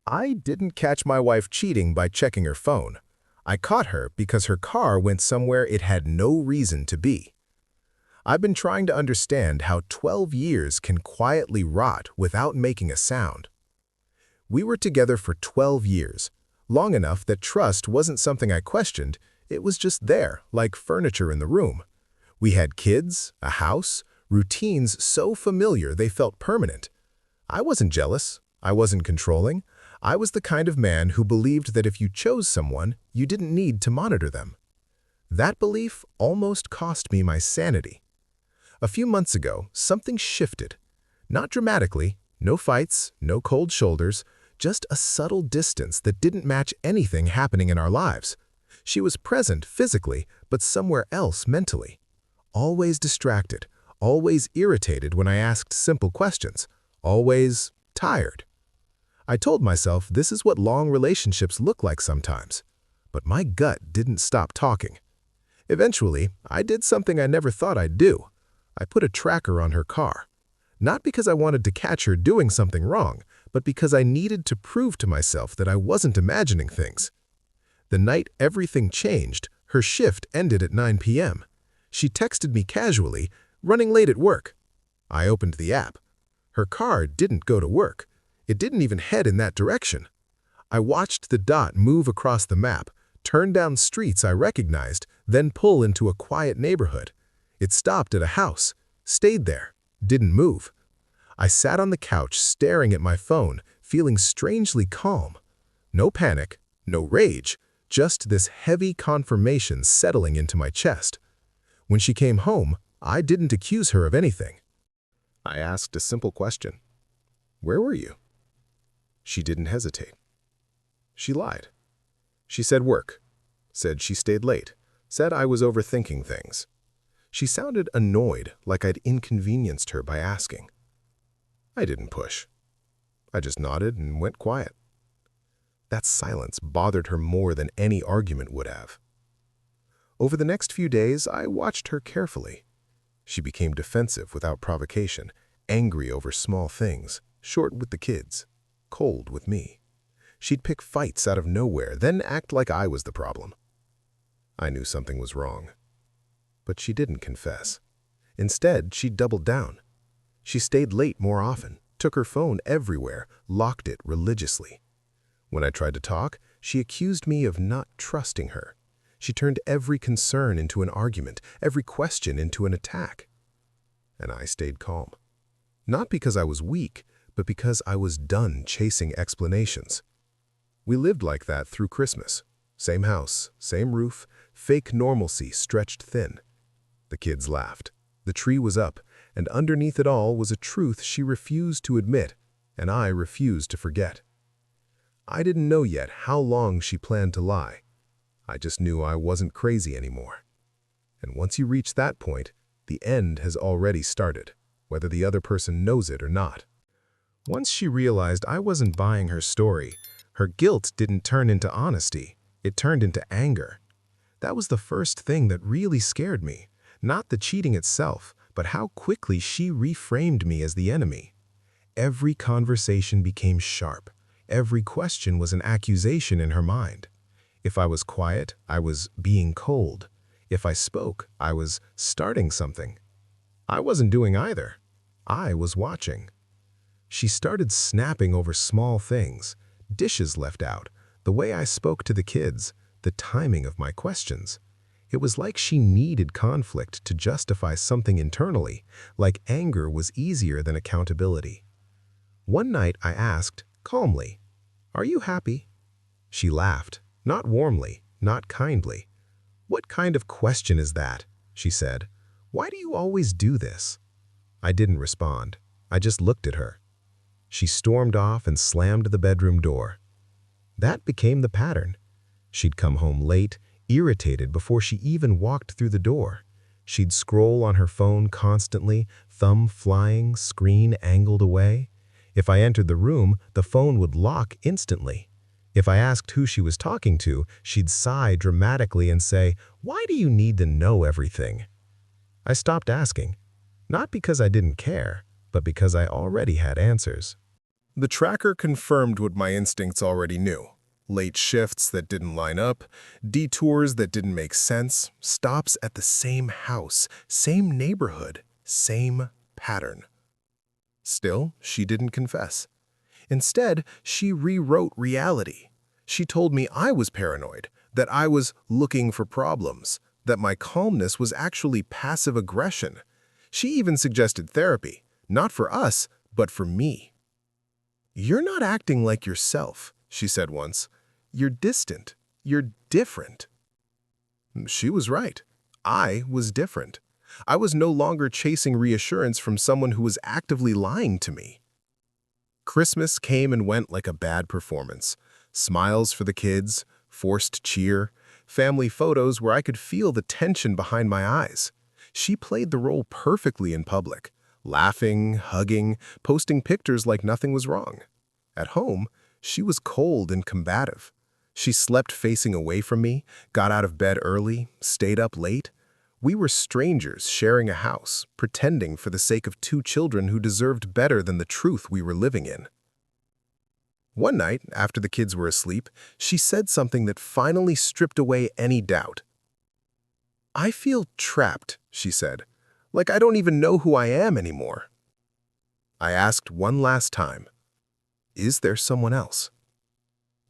I didn't catch my wife cheating by checking her phone. I caught her because her car went somewhere it had no reason to be. I've been trying to understand how 12 years can quietly rot without making a sound. We were together for 12 years, long enough that trust wasn't something I questioned, it was just there, like furniture in the room. We had kids, a house, routines so familiar they felt permanent. I wasn't jealous, I wasn't controlling, I was the kind of man who believed that if you chose someone, you didn't need to monitor them. That belief almost cost me my sanity. A few months ago, something shifted. Not dramatically, no fights, no cold shoulders, just a subtle distance that didn't match anything happening in our lives. She was present physically, but somewhere else mentally. Always distracted, always irritated when I asked simple questions, always tired. I told myself this is what long relationships look like sometimes, but my gut didn't stop talking. Eventually, I did something I never thought I'd do. I put a tracker on her car. Not because I wanted to catch her doing something wrong, but because I needed to prove to myself that I wasn't imagining things. The night everything changed, her shift ended at 9 p.m. She texted me casually, running late at work. I opened the app. Her car didn't go to work. It didn't even head in that direction. I watched the dot move across the map, turn down streets I recognized, then pull into a quiet neighborhood. It stopped at a house, stayed there, didn't move. I sat on the couch staring at my phone, feeling strangely calm. No panic, no rage, just this heavy confirmation settling into my chest. When she came home, I didn't accuse her of anything. I asked a simple question. Where were you? She didn't hesitate. She lied. She said work, said she stayed late, said I was overthinking things. She sounded annoyed, like I'd inconvenienced her by asking. I didn't push. I just nodded and went quiet. That silence bothered her more than any argument would have. Over the next few days, I watched her carefully. She became defensive without provocation, angry over small things, short with the kids, cold with me. She'd pick fights out of nowhere, then act like I was the problem. I knew something was wrong. But she didn't confess. Instead, she doubled down. She stayed late more often, took her phone everywhere, locked it religiously. When I tried to talk, she accused me of not trusting her. She turned every concern into an argument, every question into an attack. And I stayed calm. Not because I was weak, but because I was done chasing explanations. We lived like that through Christmas. Same house, same roof, fake normalcy stretched thin. The kids laughed. The tree was up, and underneath it all was a truth she refused to admit, and I refused to forget. I didn't know yet how long she planned to lie. I just knew I wasn't crazy anymore. And once you reach that point, the end has already started, whether the other person knows it or not. Once she realized I wasn't buying her story, her guilt didn't turn into honesty, it turned into anger. That was the first thing that really scared me, not the cheating itself, but how quickly she reframed me as the enemy. Every conversation became sharp. Every question was an accusation in her mind. If I was quiet, I was being cold. If I spoke, I was starting something. I wasn't doing either. I was watching. She started snapping over small things, dishes left out, the way I spoke to the kids, the timing of my questions. It was like she needed conflict to justify something internally, like anger was easier than accountability. One night I asked, calmly, "Are you happy?" She laughed, not warmly, not kindly. "What kind of question is that?" she said. "Why do you always do this?" I didn't respond. I just looked at her. She stormed off and slammed the bedroom door. That became the pattern. She'd come home late, irritated before she even walked through the door. She'd scroll on her phone constantly, thumb flying, screen angled away. If I entered the room, the phone would lock instantly. If I asked who she was talking to, she'd sigh dramatically and say, "Why do you need to know everything?" I stopped asking, not because I didn't care, but because I already had answers. The tracker confirmed what my instincts already knew. Late shifts that didn't line up, detours that didn't make sense, stops at the same house, same neighborhood, same pattern. Still, she didn't confess. Instead, she rewrote reality. She told me I was paranoid, that I was looking for problems, that my calmness was actually passive aggression. She even suggested therapy, not for us, but for me. "You're not acting like yourself," she said once. "You're distant. You're different." She was right. I was different. I was no longer chasing reassurance from someone who was actively lying to me. Christmas came and went like a bad performance. Smiles for the kids, forced cheer, family photos where I could feel the tension behind my eyes. She played the role perfectly in public, laughing, hugging, posting pictures like nothing was wrong. At home, she was cold and combative. She slept facing away from me, got out of bed early, stayed up late. We were strangers sharing a house, pretending for the sake of two children who deserved better than the truth we were living in. One night, after the kids were asleep, she said something that finally stripped away any doubt. "I feel trapped," she said, "like I don't even know who I am anymore." I asked one last time, "Is there someone else?"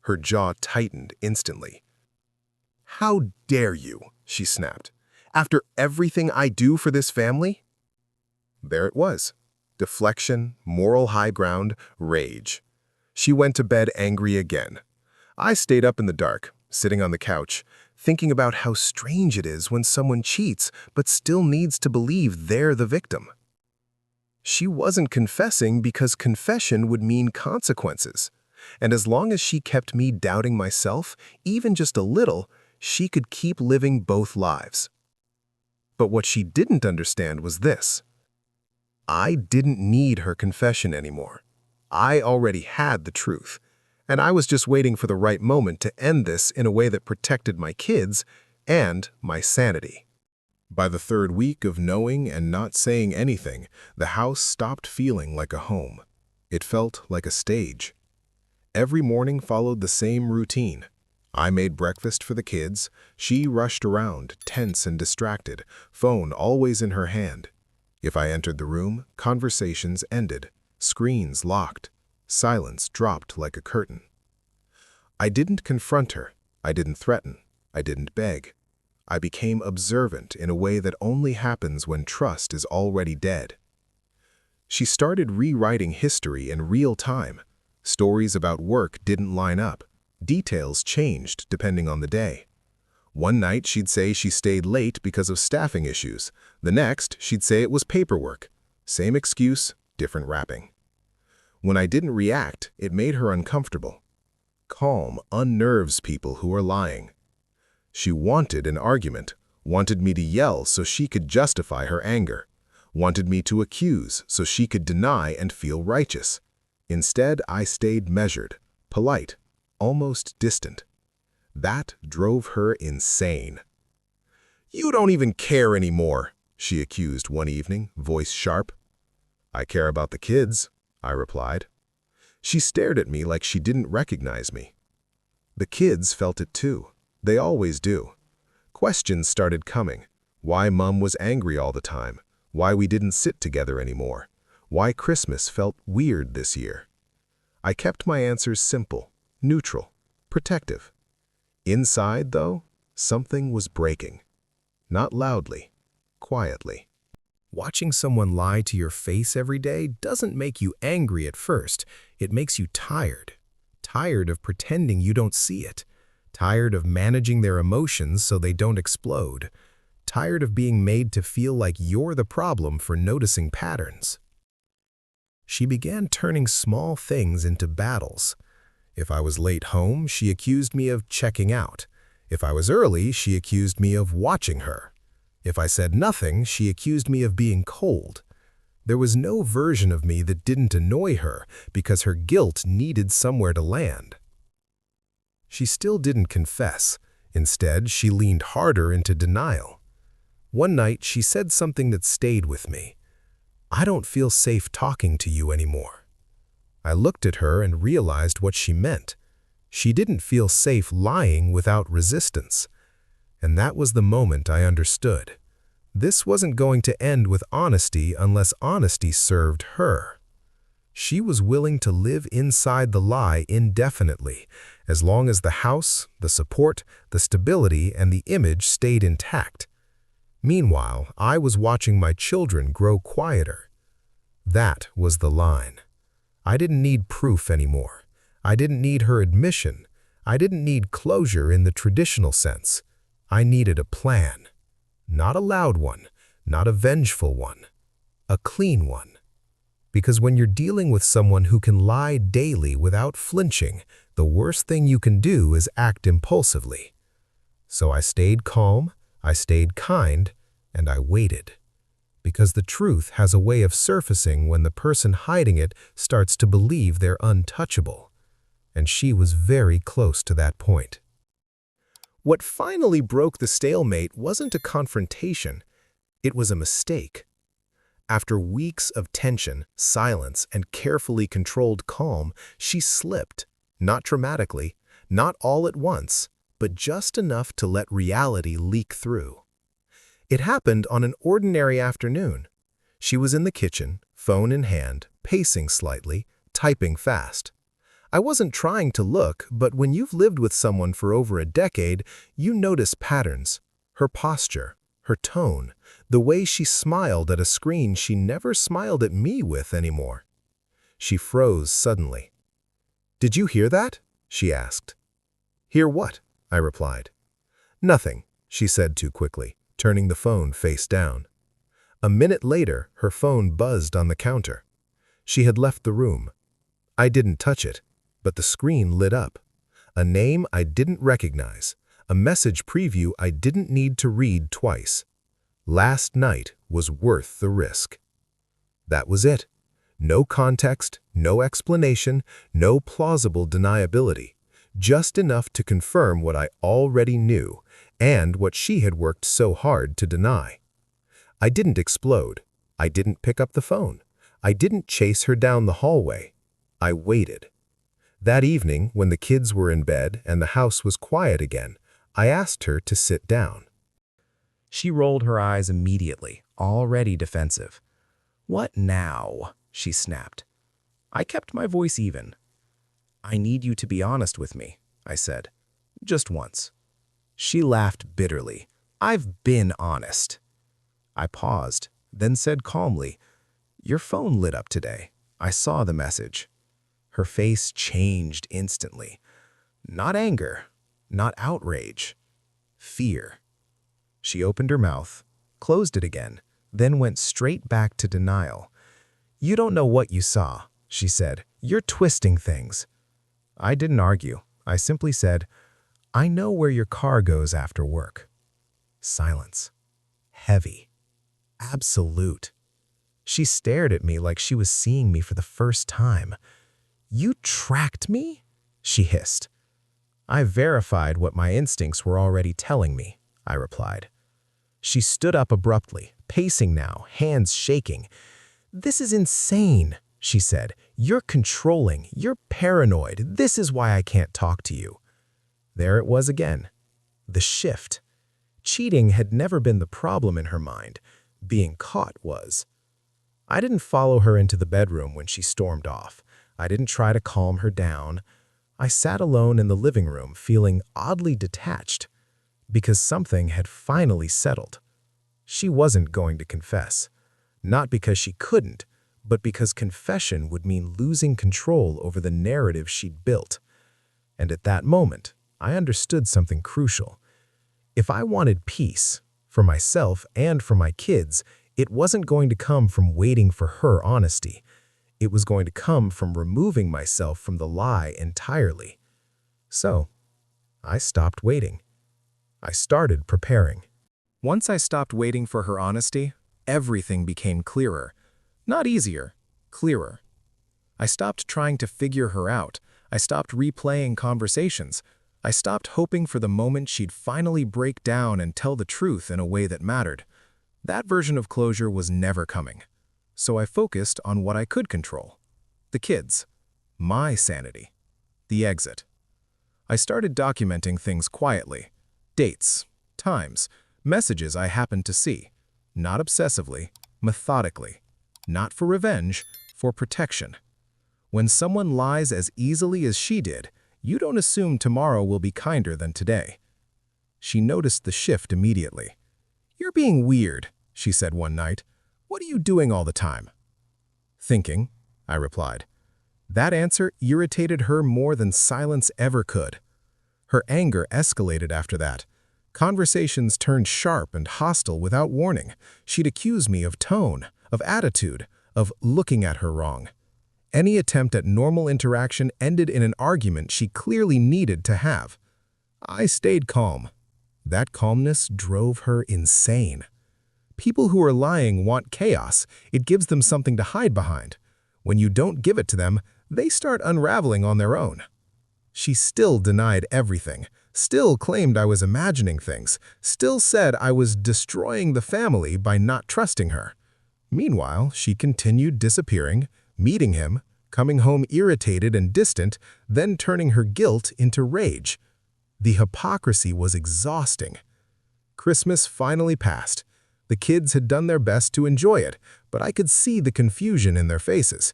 Her jaw tightened instantly. "How dare you?" she snapped. "After everything I do for this family?" There it was. Deflection, moral high ground, rage. She went to bed angry again. I stayed up in the dark, sitting on the couch, thinking about how strange it is when someone cheats but still needs to believe they're the victim. She wasn't confessing because confession would mean consequences. And as long as she kept me doubting myself, even just a little, she could keep living both lives. But what she didn't understand was this. I didn't need her confession anymore. I already had the truth, and I was just waiting for the right moment to end this in a way that protected my kids and my sanity. By the third week of knowing and not saying anything, the house stopped feeling like a home. It felt like a stage. Every morning followed the same routine. I made breakfast for the kids. She rushed around, tense and distracted, phone always in her hand. If I entered the room, conversations ended, screens locked, silence dropped like a curtain. I didn't confront her. I didn't threaten. I didn't beg. I became observant in a way that only happens when trust is already dead. She started rewriting history in real time. Stories about work didn't line up. Details changed depending on the day. One night she'd say she stayed late because of staffing issues. The next, she'd say it was paperwork. Same excuse, different wrapping. When I didn't react, it made her uncomfortable. Calm unnerves people who are lying. She wanted an argument, wanted me to yell so she could justify her anger, wanted me to accuse so she could deny and feel righteous. Instead, I stayed measured, polite, almost distant. That drove her insane. "You don't even care anymore," she accused one evening, voice sharp. "I care about the kids," I replied. She stared at me like she didn't recognize me. The kids felt it too. They always do. Questions started coming. Why Mom was angry all the time. Why we didn't sit together anymore. Why Christmas felt weird this year. I kept my answers simple, neutral, protective. Inside, though, something was breaking. Not loudly, quietly. Watching someone lie to your face every day doesn't make you angry at first. It makes you tired. Tired of pretending you don't see it. Tired of managing their emotions so they don't explode. Tired of being made to feel like you're the problem for noticing patterns. She began turning small things into battles. If I was late home, she accused me of checking out. If I was early, she accused me of watching her. If I said nothing, she accused me of being cold. There was no version of me that didn't annoy her because her guilt needed somewhere to land. She still didn't confess. Instead, she leaned harder into denial. One night, she said something that stayed with me. "I don't feel safe talking to you anymore." I looked at her and realized what she meant. She didn't feel safe lying without resistance. And that was the moment I understood. This wasn't going to end with honesty unless honesty served her. She was willing to live inside the lie indefinitely, as long as the house, the support, the stability, and the image stayed intact. Meanwhile, I was watching my children grow quieter. That was the line. I didn't need proof anymore. I didn't need her admission. I didn't need closure in the traditional sense. I needed a plan. Not a loud one, not a vengeful one, a clean one. Because when you're dealing with someone who can lie daily without flinching, the worst thing you can do is act impulsively. So I stayed calm, I stayed kind, and I waited. Because the truth has a way of surfacing when the person hiding it starts to believe they're untouchable. And she was very close to that point. What finally broke the stalemate wasn't a confrontation, it was a mistake. After weeks of tension, silence, and carefully controlled calm, she slipped, not dramatically, not all at once, but just enough to let reality leak through. It happened on an ordinary afternoon. She was in the kitchen, phone in hand, pacing slightly, typing fast. I wasn't trying to look, but when you've lived with someone for over a decade, you notice patterns, her posture, her tone, the way she smiled at a screen she never smiled at me with anymore. She froze suddenly. "Did you hear that?" she asked. "Hear what?" I replied. "Nothing," she said too quickly, turning the phone face down. A minute later, her phone buzzed on the counter. She had left the room. I didn't touch it, but the screen lit up. A name I didn't recognize. A message preview I didn't need to read twice. Last night was worth the risk. That was it. No context, no explanation, no plausible deniability. Just enough to confirm what I already knew and what she had worked so hard to deny. I didn't explode. I didn't pick up the phone. I didn't chase her down the hallway. I waited. That evening, when the kids were in bed and the house was quiet again, I asked her to sit down. She rolled her eyes immediately, already defensive. "What now?" she snapped. I kept my voice even. "I need you to be honest with me," I said. "Just once." She laughed bitterly. "I've been honest." I paused, then said calmly, "Your phone lit up today. I saw the message." Her face changed instantly. Not anger, not outrage, fear. She opened her mouth, closed it again, then went straight back to denial. "You don't know what you saw," she said. "You're twisting things." I didn't argue. I simply said, "I know where your car goes after work." Silence. Heavy. Absolute. She stared at me like she was seeing me for the first time. "You tracked me?" she hissed. "I verified what my instincts were already telling me," I replied. She stood up abruptly, pacing now, hands shaking. "This is insane," she said. "You're controlling. You're paranoid. This is why I can't talk to you." There it was again. The shift. Cheating had never been the problem in her mind. Being caught was. I didn't follow her into the bedroom when she stormed off. I didn't try to calm her down. I sat alone in the living room, feeling oddly detached, because something had finally settled. She wasn't going to confess. Not because she couldn't, but because confession would mean losing control over the narrative she'd built. And at that moment, I understood something crucial. If I wanted peace, for myself and for my kids, it wasn't going to come from waiting for her honesty. It was going to come from removing myself from the lie entirely. So, I stopped waiting. I started preparing. Once I stopped waiting for her honesty, everything became clearer. Not easier, clearer. I stopped trying to figure her out. I stopped replaying conversations. I stopped hoping for the moment she'd finally break down and tell the truth in a way that mattered. That version of closure was never coming. So I focused on what I could control. The kids. My sanity. The exit. I started documenting things quietly. Dates, times, messages I happened to see. Not obsessively, methodically. Not for revenge, for protection. When someone lies as easily as she did, you don't assume tomorrow will be kinder than today. She noticed the shift immediately. "You're being weird," she said one night. "What are you doing all the time?" "Thinking," I replied. That answer irritated her more than silence ever could. Her anger escalated after that. Conversations turned sharp and hostile without warning. She'd accuse me of tone, of attitude, of looking at her wrong. Any attempt at normal interaction ended in an argument she clearly needed to have. I stayed calm. That calmness drove her insane. People who are lying want chaos. It gives them something to hide behind. When you don't give it to them, they start unraveling on their own. She still denied everything, still claimed I was imagining things, still said I was destroying the family by not trusting her. Meanwhile, she continued disappearing, meeting him, coming home irritated and distant, then turning her guilt into rage. The hypocrisy was exhausting. Christmas finally passed. The kids had done their best to enjoy it, but I could see the confusion in their faces.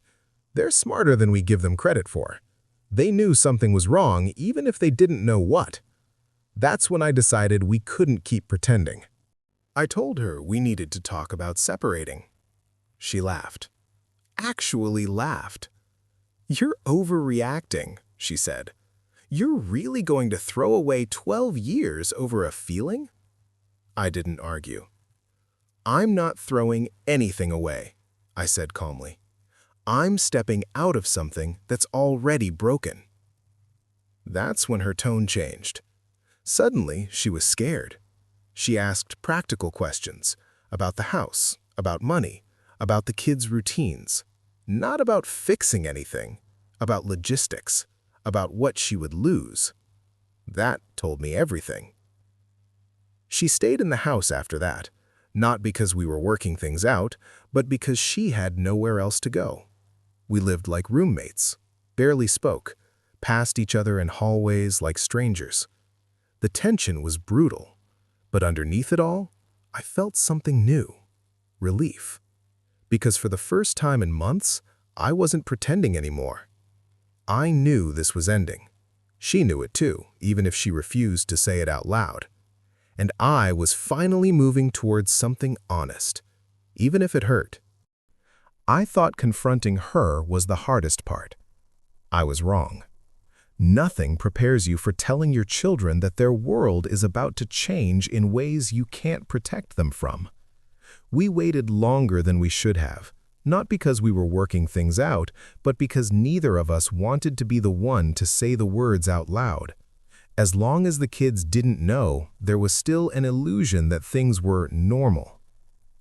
They're smarter than we give them credit for. They knew something was wrong, even if they didn't know what. That's when I decided we couldn't keep pretending. I told her we needed to talk about separating. She laughed. Actually laughed. "You're overreacting," she said. "You're really going to throw away 12 years over a feeling?" I didn't argue. "I'm not throwing anything away," I said calmly. "I'm stepping out of something that's already broken." That's when her tone changed. Suddenly, she was scared. She asked practical questions about the house, about money, about the kids' routines. Not about fixing anything, about logistics, about what she would lose. That told me everything. She stayed in the house after that, not because we were working things out, but because she had nowhere else to go. We lived like roommates, barely spoke, passed each other in hallways like strangers. The tension was brutal, but underneath it all, I felt something new, relief. Because for the first time in months, I wasn't pretending anymore. I knew this was ending. She knew it too, even if she refused to say it out loud. And I was finally moving towards something honest, even if it hurt. I thought confronting her was the hardest part. I was wrong. Nothing prepares you for telling your children that their world is about to change in ways you can't protect them from. We waited longer than we should have, not because we were working things out, but because neither of us wanted to be the one to say the words out loud. As long as the kids didn't know, there was still an illusion that things were normal.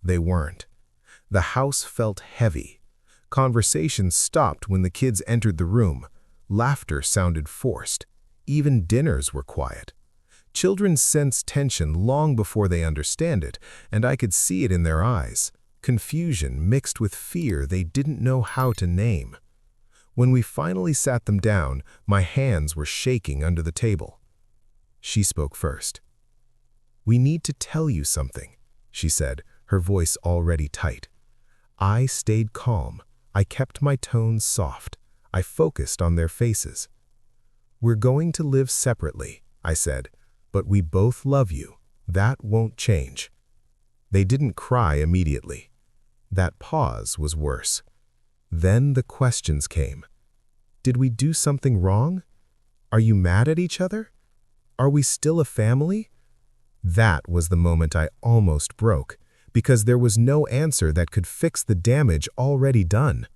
They weren't. The house felt heavy. Conversations stopped when the kids entered the room. Laughter sounded forced. Even dinners were quiet. Children sense tension long before they understand it, and I could see it in their eyes. Confusion mixed with fear they didn't know how to name. When we finally sat them down, my hands were shaking under the table. She spoke first. "We need to tell you something," she said, her voice already tight. I stayed calm. I kept my tone soft. I focused on their faces. "We're going to live separately," I said, "but we both love you. That won't change." They didn't cry immediately. That pause was worse. Then the questions came. Did we do something wrong? Are you mad at each other? Are we still a family? That was the moment I almost broke, because there was no answer that could fix the damage already done.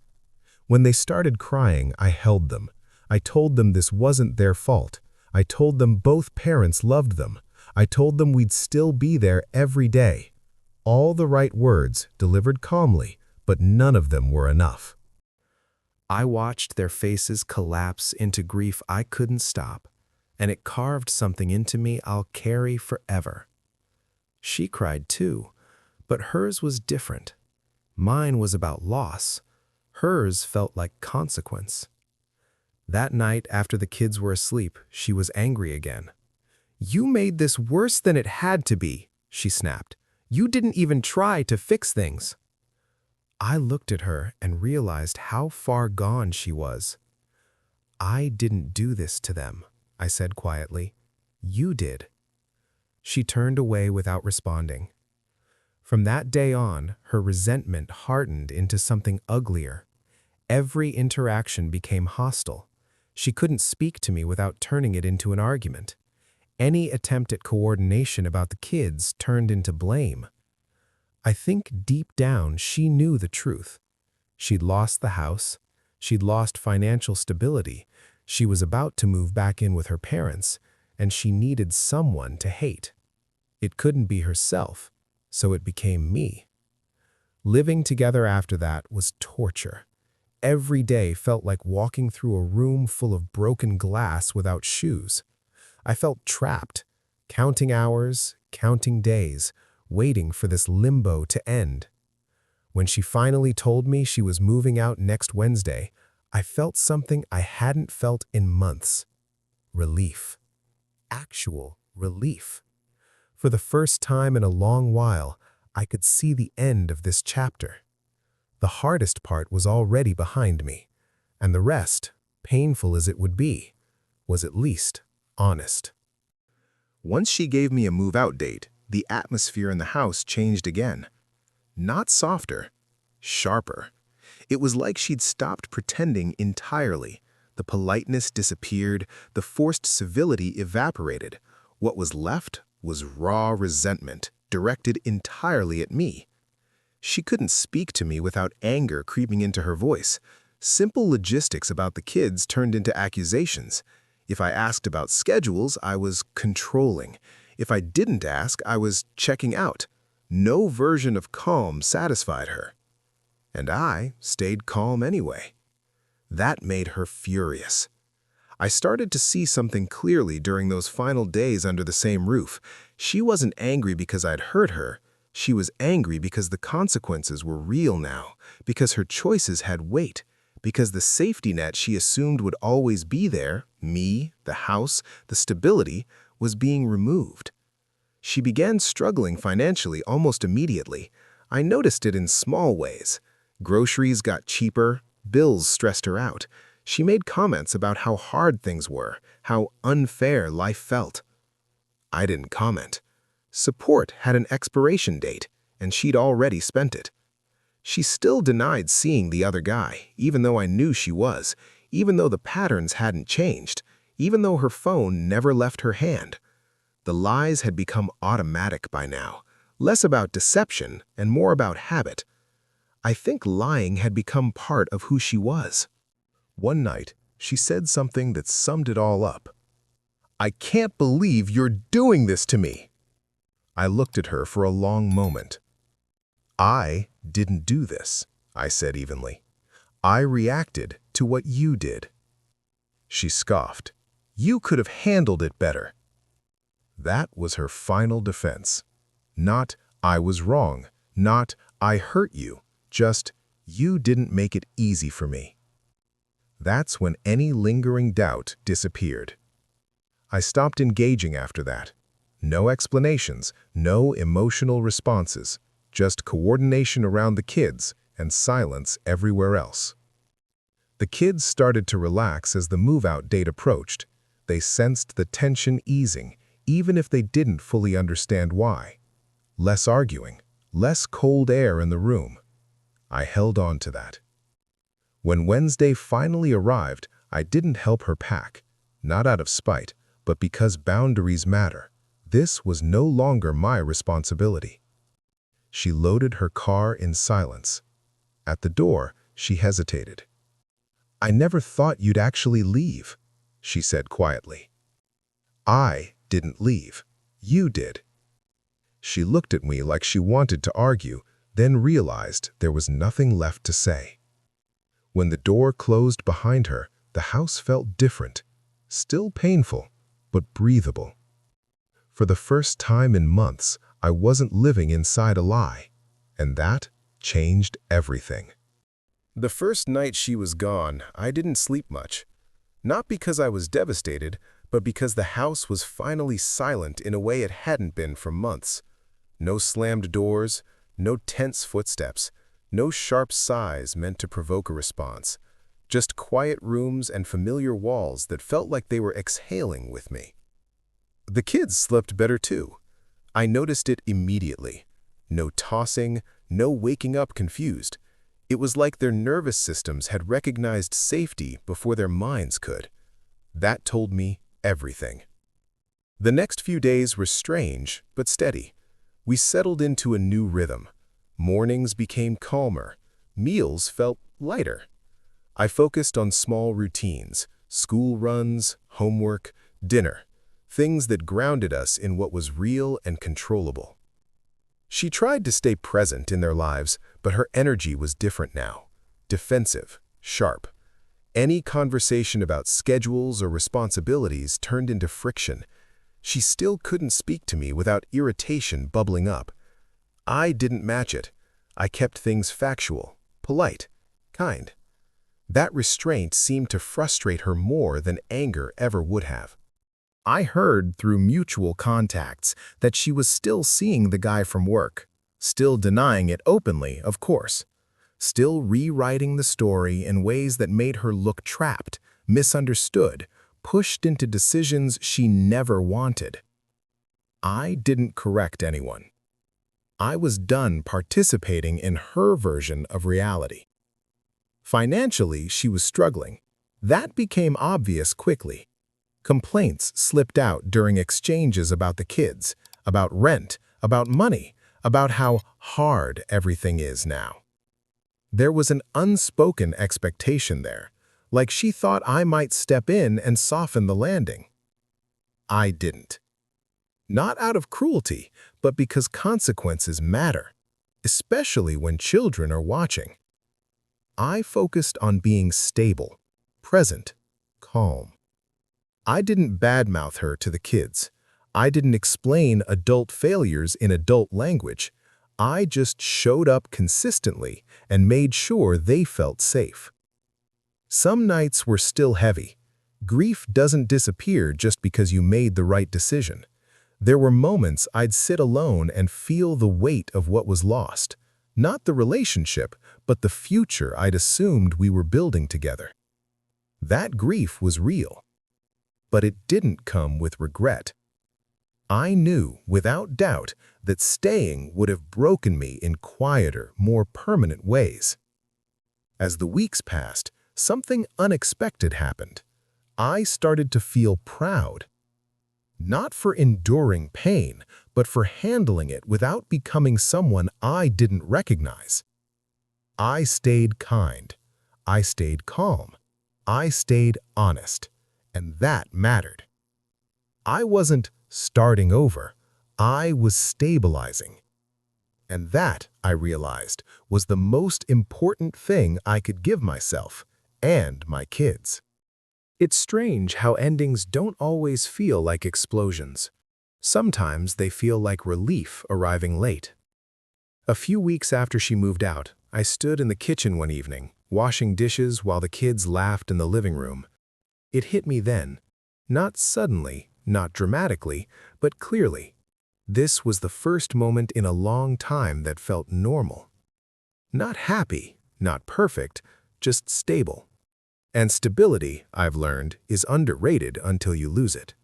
When they started crying, I held them. I told them this wasn't their fault. I told them both parents loved them. I told them we'd still be there every day. All the right words, delivered calmly, but none of them were enough. I watched their faces collapse into grief I couldn't stop, and it carved something into me I'll carry forever. She cried too, but hers was different. Mine was about loss. Hers felt like consequence. That night, after the kids were asleep, she was angry again. "You made this worse than it had to be," she snapped. "You didn't even try to fix things." I looked at her and realized how far gone she was. "I didn't do this to them," I said quietly. "You did." She turned away without responding. From that day on, her resentment hardened into something uglier. Every interaction became hostile. She couldn't speak to me without turning it into an argument. Any attempt at coordination about the kids turned into blame. I think deep down she knew the truth. She'd lost the house. She'd lost financial stability. She was about to move back in with her parents, and she needed someone to hate. It couldn't be herself, so it became me. Living together after that was torture. Every day felt like walking through a room full of broken glass without shoes. I felt trapped, counting hours, counting days, waiting for this limbo to end. When she finally told me she was moving out next Wednesday, I felt something I hadn't felt in months. Relief. Actual relief. For the first time in a long while, I could see the end of this chapter. The hardest part was already behind me, and the rest, painful as it would be, was at least honest. Once she gave me a move-out date, the atmosphere in the house changed again. Not softer, sharper. It was like she'd stopped pretending entirely. The politeness disappeared, the forced civility evaporated. What was left was raw resentment, directed entirely at me. She couldn't speak to me without anger creeping into her voice. Simple logistics about the kids turned into accusations. If I asked about schedules, I was controlling. If I didn't ask, I was checking out. No version of calm satisfied her. And I stayed calm anyway. That made her furious. I started to see something clearly during those final days under the same roof. She wasn't angry because I'd hurt her. She was angry because the consequences were real now, because her choices had weight, because the safety net she assumed would always be there, me, the house, the stability, was being removed. She began struggling financially almost immediately. I noticed it in small ways. Groceries got cheaper, bills stressed her out. She made comments about how hard things were, how unfair life felt. I didn't comment. Support had an expiration date, and she'd already spent it. She still denied seeing the other guy, even though I knew she was, even though the patterns hadn't changed, even though her phone never left her hand. The lies had become automatic by now, less about deception and more about habit. I think lying had become part of who she was. One night, she said something that summed it all up. "I can't believe you're doing this to me." I looked at her for a long moment. "I didn't do this," I said evenly. "I reacted to what you did." She scoffed. "You could have handled it better." That was her final defense. Not, "I was wrong," not, "I hurt you," just, "You didn't make it easy for me." That's when any lingering doubt disappeared. I stopped engaging after that. No explanations, no emotional responses, just coordination around the kids and silence everywhere else. The kids started to relax as the move-out date approached. They sensed the tension easing, even if they didn't fully understand why. Less arguing, less cold air in the room. I held on to that. When Wednesday finally arrived, I didn't help her pack, not out of spite, but because boundaries matter. This was no longer my responsibility. She loaded her car in silence. At the door, she hesitated. "I never thought you'd actually leave," she said quietly. "I didn't leave. You did." She looked at me like she wanted to argue, then realized there was nothing left to say. When the door closed behind her, the house felt different, still painful, but breathable. For the first time in months, I wasn't living inside a lie, and that changed everything. The first night she was gone, I didn't sleep much. Not because I was devastated, but because the house was finally silent in a way it hadn't been for months. No slammed doors, no tense footsteps, no sharp sighs meant to provoke a response. Just quiet rooms and familiar walls that felt like they were exhaling with me. The kids slept better too. I noticed it immediately. No tossing, no waking up confused. It was like their nervous systems had recognized safety before their minds could. That told me everything. The next few days were strange, but steady. We settled into a new rhythm. Mornings became calmer. Meals felt lighter. I focused on small routines, school runs, homework, dinner, things that grounded us in what was real and controllable. She tried to stay present in their lives, but her energy was different now. Defensive, sharp. Any conversation about schedules or responsibilities turned into friction. She still couldn't speak to me without irritation bubbling up. I didn't match it. I kept things factual, polite, kind. That restraint seemed to frustrate her more than anger ever would have. I heard through mutual contacts that she was still seeing the guy from work, still denying it openly, of course, still rewriting the story in ways that made her look trapped, misunderstood, pushed into decisions she never wanted. I didn't correct anyone. I was done participating in her version of reality. Financially, she was struggling. That became obvious quickly. Complaints slipped out during exchanges about the kids, about rent, about money, about how hard everything is now. There was an unspoken expectation there, like she thought I might step in and soften the landing. I didn't. Not out of cruelty, but because consequences matter, especially when children are watching. I focused on being stable, present, calm. I didn't badmouth her to the kids. I didn't explain adult failures in adult language. I just showed up consistently and made sure they felt safe. Some nights were still heavy. Grief doesn't disappear just because you made the right decision. There were moments I'd sit alone and feel the weight of what was lost. Not the relationship, but the future I'd assumed we were building together. That grief was real. But it didn't come with regret. I knew, without doubt, that staying would have broken me in quieter, more permanent ways. As the weeks passed, something unexpected happened. I started to feel proud. Not for enduring pain, but for handling it without becoming someone I didn't recognize. I stayed kind. I stayed calm. I stayed honest. And that mattered. I wasn't starting over. I was stabilizing. And that, I realized, was the most important thing I could give myself and my kids. It's strange how endings don't always feel like explosions. Sometimes they feel like relief arriving late. A few weeks after she moved out, I stood in the kitchen one evening, washing dishes while the kids laughed in the living room. It hit me then, not suddenly, not dramatically, but clearly. This was the first moment in a long time that felt normal. Not happy, not perfect, just stable. And stability, I've learned, is underrated until you lose it.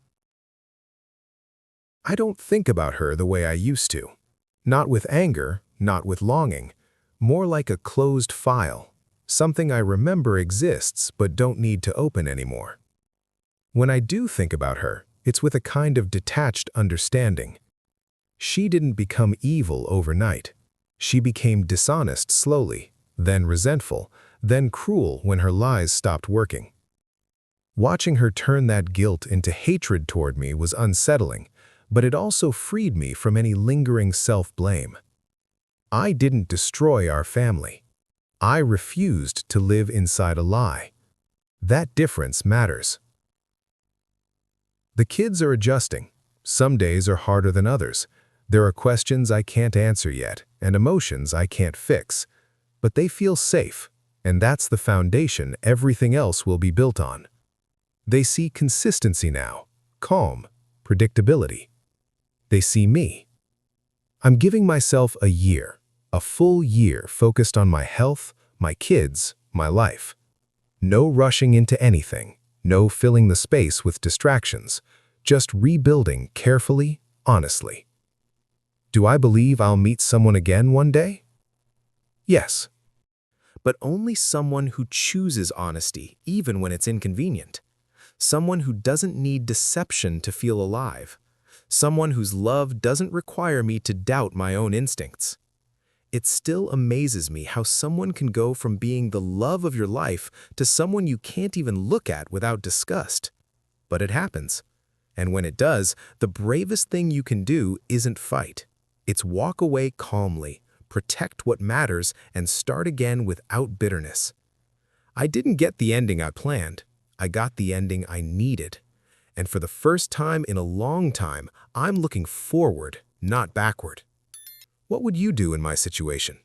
I don't think about her the way I used to. Not with anger, not with longing. More like a closed file, something I remember exists but don't need to open anymore. When I do think about her, it's with a kind of detached understanding. She didn't become evil overnight. She became dishonest slowly, then resentful, then cruel when her lies stopped working. Watching her turn that guilt into hatred toward me was unsettling, but it also freed me from any lingering self-blame. I didn't destroy our family. I refused to live inside a lie. That difference matters. The kids are adjusting. Some days are harder than others. There are questions I can't answer yet, and emotions I can't fix. But they feel safe, and that's the foundation everything else will be built on. They see consistency now, calm, predictability. They see me. I'm giving myself a full year focused on my health, my kids, my life. No rushing into anything, no filling the space with distractions, just rebuilding carefully, honestly. Do I believe I'll meet someone again one day? Yes. But only someone who chooses honesty, even when it's inconvenient. Someone who doesn't need deception to feel alive. Someone whose love doesn't require me to doubt my own instincts. It still amazes me how someone can go from being the love of your life to someone you can't even look at without disgust. But it happens. And when it does, the bravest thing you can do isn't fight. It's walk away calmly, protect what matters, and start again without bitterness. I didn't get the ending I planned. I got the ending I needed. And for the first time in a long time, I'm looking forward, not backward. What would you do in my situation?